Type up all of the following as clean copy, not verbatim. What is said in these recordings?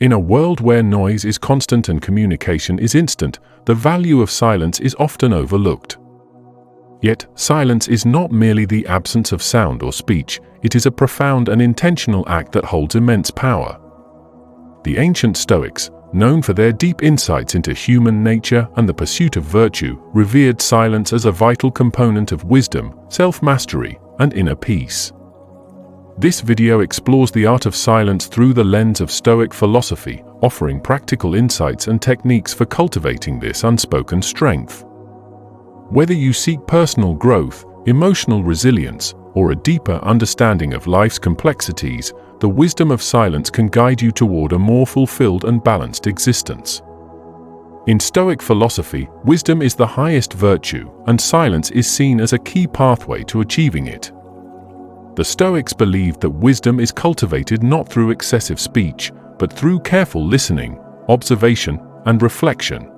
In a world where noise is constant and communication is instant, the value of silence is often overlooked. Yet, silence is not merely the absence of sound or speech, it is a profound and intentional act that holds immense power. The ancient Stoics, known for their deep insights into human nature and the pursuit of virtue, revered silence as a vital component of wisdom, self-mastery, and inner peace. This video explores the art of silence through the lens of Stoic philosophy, offering practical insights and techniques for cultivating this unspoken strength. Whether you seek personal growth, emotional resilience, or a deeper understanding of life's complexities, the wisdom of silence can guide you toward a more fulfilled and balanced existence. In Stoic philosophy, wisdom is the highest virtue, and silence is seen as a key pathway to achieving it. The Stoics believed that wisdom is cultivated not through excessive speech, but through careful listening, observation, and reflection.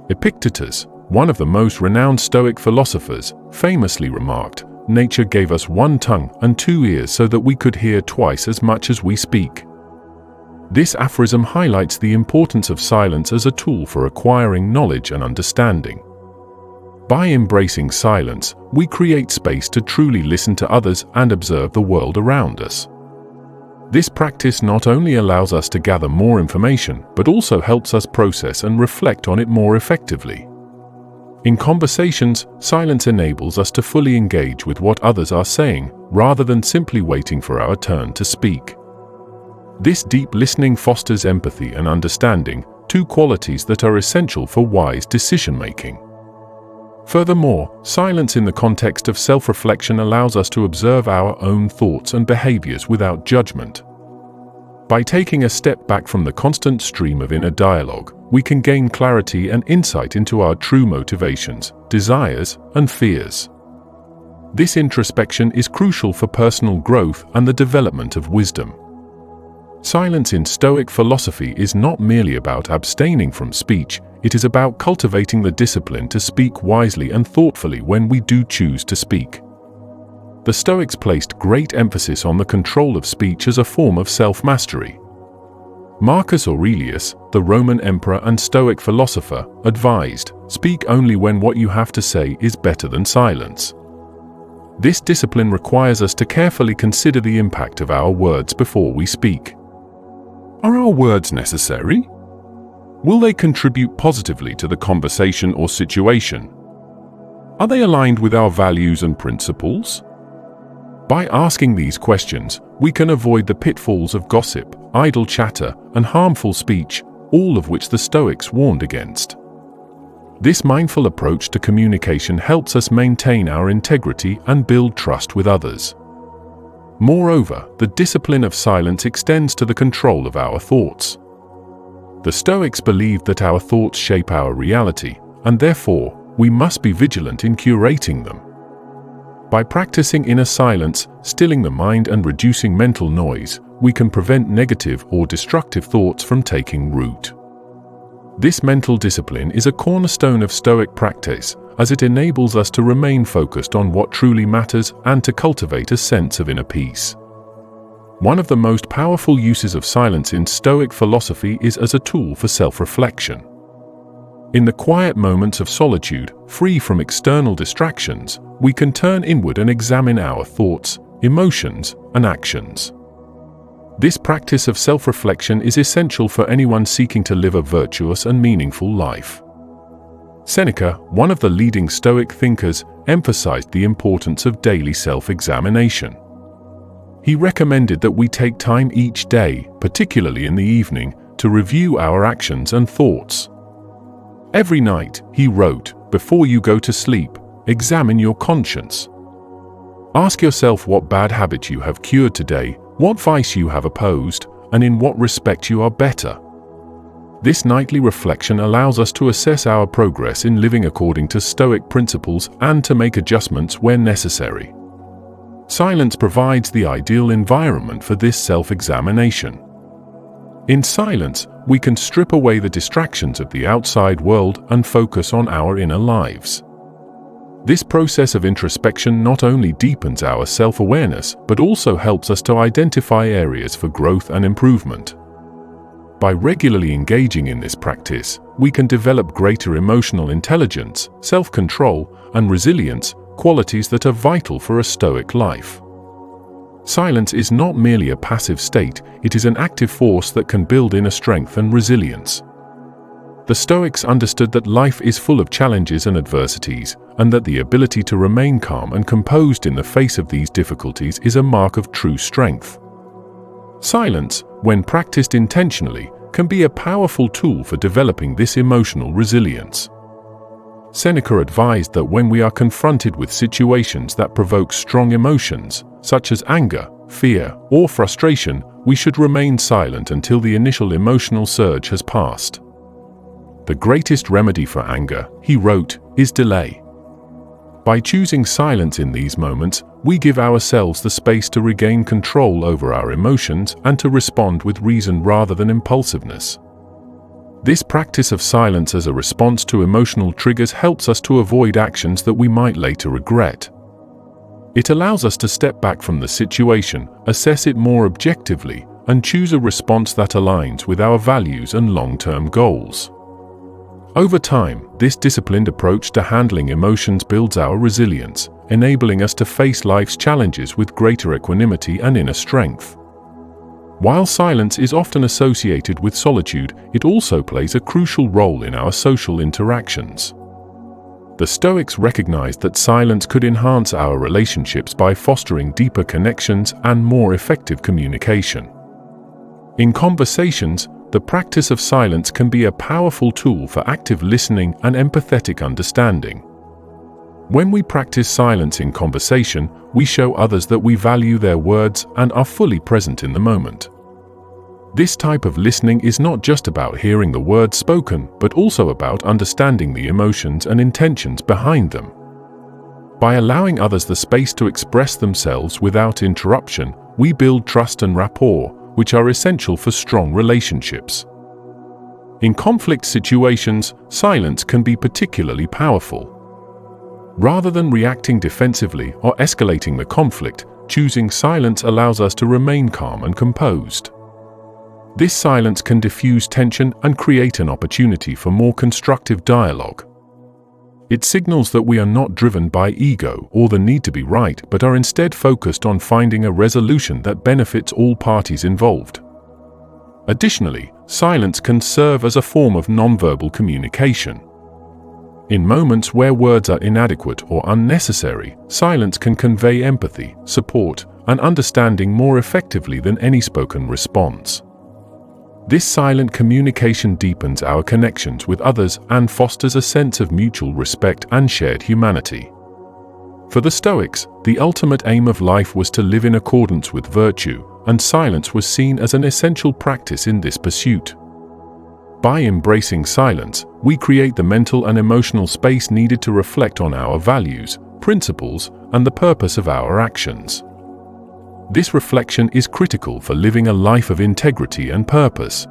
Epictetus, one of the most renowned Stoic philosophers, famously remarked, "Nature gave us one tongue and 2 ears so that we could hear twice as much as we speak." This aphorism highlights the importance of silence as a tool for acquiring knowledge and understanding. By embracing silence, we create space to truly listen to others and observe the world around us. This practice not only allows us to gather more information, but also helps us process and reflect on it more effectively. In conversations, silence enables us to fully engage with what others are saying, rather than simply waiting for our turn to speak. This deep listening fosters empathy and understanding, two qualities that are essential for wise decision-making. Furthermore, silence in the context of self-reflection allows us to observe our own thoughts and behaviors without judgment. By taking a step back from the constant stream of inner dialogue, we can gain clarity and insight into our true motivations, desires, and fears. This introspection is crucial for personal growth and the development of wisdom. Silence in Stoic philosophy is not merely about abstaining from speech, it is about cultivating the discipline to speak wisely and thoughtfully when we do choose to speak. The Stoics placed great emphasis on the control of speech as a form of self-mastery. Marcus Aurelius, the Roman emperor and Stoic philosopher, advised, "Speak only when what you have to say is better than silence." This discipline requires us to carefully consider the impact of our words before we speak. Are our words necessary? Will they contribute positively to the conversation or situation? Are they aligned with our values and principles? By asking these questions, we can avoid the pitfalls of gossip, idle chatter, and harmful speech, all of which the Stoics warned against. This mindful approach to communication helps us maintain our integrity and build trust with others. Moreover, the discipline of silence extends to the control of our thoughts. The Stoics believed that our thoughts shape our reality, and therefore, we must be vigilant in curating them. By practicing inner silence, stilling the mind and reducing mental noise, we can prevent negative or destructive thoughts from taking root. This mental discipline is a cornerstone of Stoic practice, as it enables us to remain focused on what truly matters and to cultivate a sense of inner peace. One of the most powerful uses of silence in Stoic philosophy is as a tool for self-reflection. In the quiet moments of solitude, free from external distractions, we can turn inward and examine our thoughts, emotions, and actions. This practice of self-reflection is essential for anyone seeking to live a virtuous and meaningful life. Seneca, one of the leading Stoic thinkers, emphasized the importance of daily self-examination. He recommended that we take time each day, particularly in the evening, to review our actions and thoughts. Every night, he wrote, before you go to sleep, examine your conscience. Ask yourself what bad habit you have cured today, what vice you have opposed, and in what respect you are better. This nightly reflection allows us to assess our progress in living according to Stoic principles and to make adjustments where necessary. Silence provides the ideal environment for this self-examination. In silence, we can strip away the distractions of the outside world and focus on our inner lives. This process of introspection not only deepens our self-awareness, but also helps us to identify areas for growth and improvement. By regularly engaging in this practice, we can develop greater emotional intelligence, self-control, and resilience, qualities that are vital for a Stoic life. Silence is not merely a passive state, it is an active force that can build inner strength and resilience. The Stoics understood that life is full of challenges and adversities, and that the ability to remain calm and composed in the face of these difficulties is a mark of true strength. Silence, when practiced intentionally, can be a powerful tool for developing this emotional resilience. Seneca advised that when we are confronted with situations that provoke strong emotions, such as anger, fear, or frustration, we should remain silent until the initial emotional surge has passed. The greatest remedy for anger, he wrote, is delay. By choosing silence in these moments, we give ourselves the space to regain control over our emotions and to respond with reason rather than impulsiveness. This practice of silence as a response to emotional triggers helps us to avoid actions that we might later regret. It allows us to step back from the situation, assess it more objectively, and choose a response that aligns with our values and long-term goals. Over time, this disciplined approach to handling emotions builds our resilience, enabling us to face life's challenges with greater equanimity and inner strength. While silence is often associated with solitude, it also plays a crucial role in our social interactions. The Stoics recognized that silence could enhance our relationships by fostering deeper connections and more effective communication. In conversations, the practice of silence can be a powerful tool for active listening and empathetic understanding. When we practice silence in conversation, we show others that we value their words and are fully present in the moment. This type of listening is not just about hearing the words spoken, but also about understanding the emotions and intentions behind them. By allowing others the space to express themselves without interruption, we build trust and rapport, which are essential for strong relationships. In conflict situations, silence can be particularly powerful. Rather than reacting defensively or escalating the conflict, choosing silence allows us to remain calm and composed. This silence can diffuse tension and create an opportunity for more constructive dialogue. It signals that we are not driven by ego or the need to be right, but are instead focused on finding a resolution that benefits all parties involved. Additionally, silence can serve as a form of nonverbal communication. In moments where words are inadequate or unnecessary, silence can convey empathy, support, and understanding more effectively than any spoken response. This silent communication deepens our connections with others and fosters a sense of mutual respect and shared humanity. For the Stoics, the ultimate aim of life was to live in accordance with virtue, and silence was seen as an essential practice in this pursuit. By embracing silence, we create the mental and emotional space needed to reflect on our values, principles, and the purpose of our actions. This reflection is critical for living a life of integrity and purpose.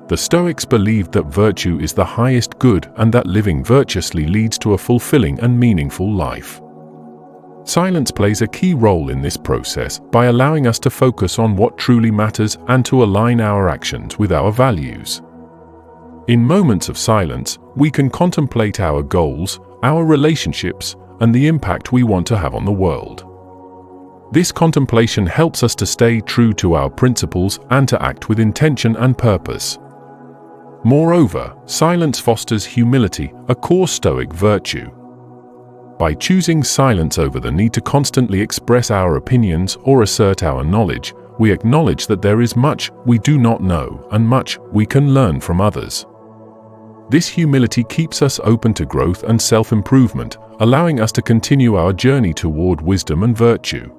The Stoics believed that virtue is the highest good and that living virtuously leads to a fulfilling and meaningful life. Silence plays a key role in this process by allowing us to focus on what truly matters and to align our actions with our values. In moments of silence, we can contemplate our goals, our relationships, and the impact we want to have on the world. This contemplation helps us to stay true to our principles and to act with intention and purpose. Moreover, silence fosters humility, a core Stoic virtue. By choosing silence over the need to constantly express our opinions or assert our knowledge, we acknowledge that there is much we do not know and much we can learn from others. This humility keeps us open to growth and self-improvement, allowing us to continue our journey toward wisdom and virtue.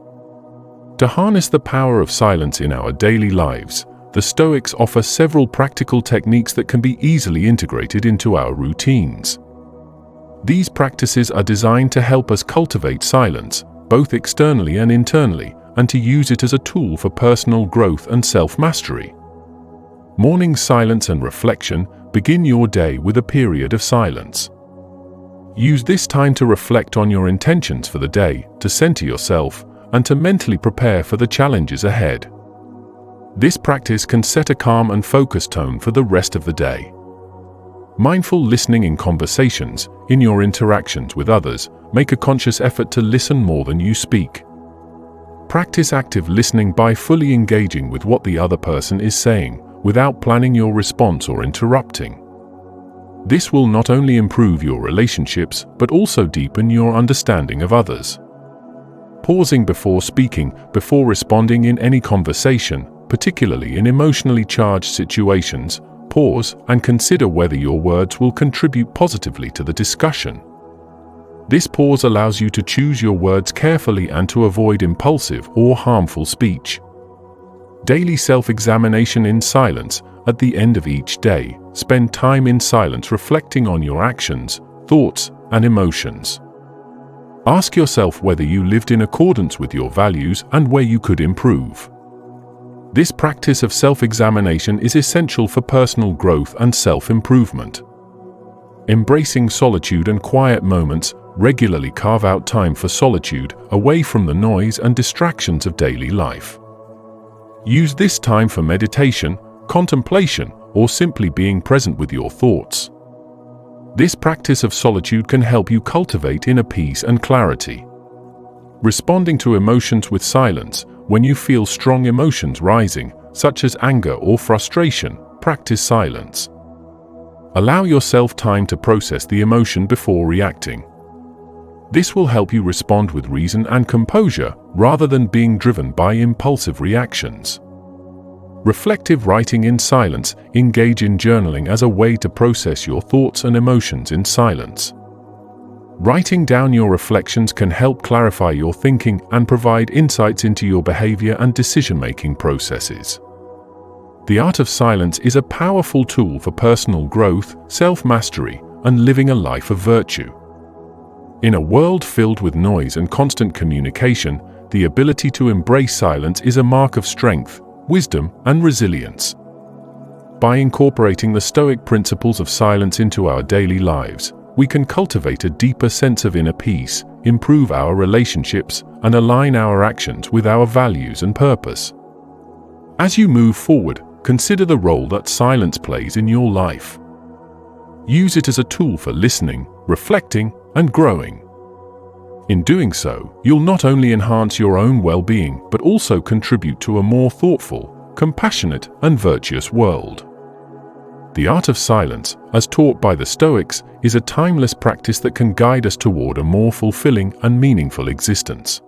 To harness the power of silence in our daily lives, the Stoics offer several practical techniques that can be easily integrated into our routines. These practices are designed to help us cultivate silence, both externally and internally, and to use it as a tool for personal growth and self-mastery. Morning silence and reflection. Begin your day with a period of silence. Use this time to reflect on your intentions for the day, to center yourself, and to mentally prepare for the challenges ahead. This practice can set a calm and focused tone for the rest of the day. Mindful listening in conversations, in your interactions with others, make a conscious effort to listen more than you speak. Practice active listening by fully engaging with what the other person is saying, without planning your response or interrupting. This will not only improve your relationships, but also deepen your understanding of others. Pausing before speaking, before responding in any conversation, particularly in emotionally charged situations, pause and consider whether your words will contribute positively to the discussion. This pause allows you to choose your words carefully and to avoid impulsive or harmful speech. Daily self-examination in silence. At the end of each day, spend time in silence reflecting on your actions, thoughts, and emotions. Ask yourself whether you lived in accordance with your values and where you could improve. This practice of self-examination is essential for personal growth and self-improvement. Embracing solitude and quiet moments. Regularly carve out time for solitude, away from the noise and distractions of daily life. Use this time for meditation, contemplation, or simply being present with your thoughts. This practice of solitude can help you cultivate inner peace and clarity. Responding to emotions with silence. When you feel strong emotions rising, such as anger or frustration, practice silence. Allow yourself time to process the emotion before reacting. This will help you respond with reason and composure, rather than being driven by impulsive reactions. Reflective writing in silence. Engage in journaling as a way to process your thoughts and emotions in silence. Writing down your reflections can help clarify your thinking and provide insights into your behavior and decision-making processes. The art of silence is a powerful tool for personal growth, self-mastery, and living a life of virtue. In a world filled with noise and constant communication, the ability to embrace silence is a mark of strength, wisdom, and resilience. By incorporating the Stoic principles of silence into our daily lives, we can cultivate a deeper sense of inner peace, improve our relationships, and align our actions with our values and purpose. As you move forward, consider the role that silence plays in your life. Use it as a tool for listening, reflecting, and growing. In doing so, you'll not only enhance your own well-being, but also contribute to a more thoughtful, compassionate, and virtuous world. The art of silence, as taught by the Stoics, is a timeless practice that can guide us toward a more fulfilling and meaningful existence.